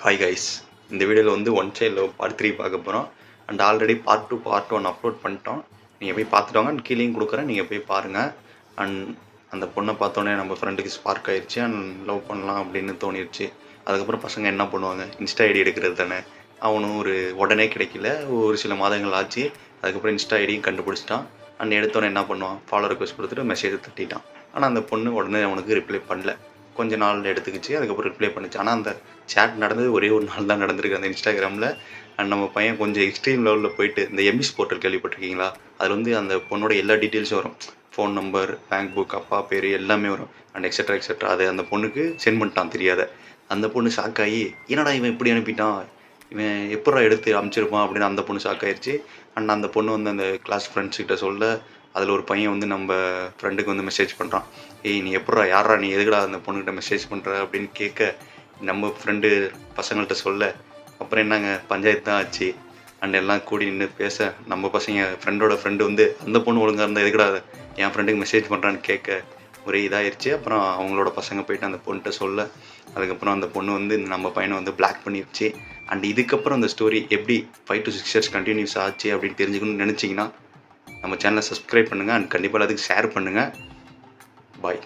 Hi guys, இந்த வீடியோவில் வந்து ஒன் சைல்ட் லவ் பார்ட் 3 பார்க்க போகிறோம். And already part 2 part 1 upload பண்ணிட்டோம். நீங்கள் போய் பார்த்துட்டு வாங்க. கீழேயும் கொடுக்குறேன், நீங்கள் போய் பாருங்கள். அண்ட் அந்த பொண்ணை பார்த்தோன்னே நம்ம ஃப்ரெண்டுக்கு ஸ்பார்க் ஆயிடுச்சு. அண்ட் லவ் பண்ணலாம் அப்படின்னு தோணிடுச்சு. அதுக்கப்புறம் பசங்க என்ன பண்ணுவாங்க, இன்ஸ்டா ஐடி எடுக்கிறது தானே. அவனும் உடனே கிடைக்கல, ஒரு சில மாதங்கள் ஆச்சு. அதுக்கப்புறம் இன்ஸ்டா ஐடியும் கண்டுபிடிச்சிட்டான். அண்ட் எடுத்தோன்னே என்ன பண்ணுவான், ஃபாலோ ரெக்வஸ்ட் கொடுத்துட்டு மெசேஜை தட்டிட்டான். ஆனால் அந்த பொண்ணு உடனே அவனுக்கு ரிப்ளை பண்ணல. கொஞ்ச நாள் எடுத்துக்கிச்சு. அதுக்கப்புறம் ரிப்ளை பண்ணிச்சு. ஆனால் அந்த சேட் நடந்தது ஒரே ஒரு நாள் தான் நடந்திருக்கு அந்த இன்ஸ்டாகிராமில். அண்ட் நம்ம பையன் கொஞ்சம் எக்ஸ்ட்ரீம் லெவலில் போயிட்டு, இந்த எம்பிஸ் போர்ட்டல் கேள்விப்பட்டிருக்கீங்களா? அதில் வந்து அந்த பொண்ணோட எல்லா டீட்டெயில்ஸும் வரும். ஃபோன் நம்பர், பேங்க் புக், அப்பா பேர் எல்லாமே வரும். And extra extra. அதை அந்த பொண்ணுக்கு சென்ட் பண்ணிட்டான் தெரியாத. அந்த பொண்ணு ஷாக் ஆகி, என்னடா இவன் இப்படி அனுப்பிட்டான், இவன் எப்படா எடுத்து அனுப்பிச்சிருப்பான் அப்படின்னு அந்த பொண்ணு ஷாக் ஆயிடுச்சு. அண்ட் அந்த பொண்ணு வந்து அந்த கிளாஸ் ஃப்ரெண்ட்ஸ்கிட்ட சொல்ல, அதில் ஒரு பையன் வந்து நம்ம ஃப்ரெண்டுக்கு வந்து மெசேஜ் பண்ணுறான். ஏய், நீ எப்பட்றா, யாரா நீ, எதுக்குடா அந்த பொண்ணுக்கிட்ட மெசேஜ் பண்ணுற அப்படின்னு கேட்க, நம்ம ஃப்ரெண்டு பசங்கள்கிட்ட சொல்ல, அப்புறம் என்னங்க பஞ்சாயத்து தான் ஆச்சு. அண்ட் எல்லாம் கூடி நின்று பேச, நம்ம பசங்க ஃப்ரெண்டோட ஃப்ரெண்டு வந்து அந்த பொண்ணு ஒழுங்காக இருந்தால் எதுக்குடா என் ஃப்ரெண்டுக்கு மெசேஜ் பண்ணுறான்னு கேட்க ஒரே இதாகிடுச்சு. அப்புறம் அவங்களோட பசங்க போயிட்டு அந்த பொண்ணுகிட்ட சொல்ல, அதுக்கப்புறம் அந்த பொண்ணு வந்து நம்ம பையனை வந்து பிளாக் பண்ணிடுச்சு. அண்ட் இதுக்கப்புறம் அந்த ஸ்டோரி எப்படி 5 to 6 years கண்டினியூஸ் ஆச்சு அப்படின்னு தெரிஞ்சுக்கணும்னு நினச்சிங்கன்னா நம்ம சேனலை சப்ஸ்கிரைப் பண்ணுங்கள். அண்ட் கண்டிப்பாக அதுக்கு ஷேர் பண்ணுங்கள். பாய்.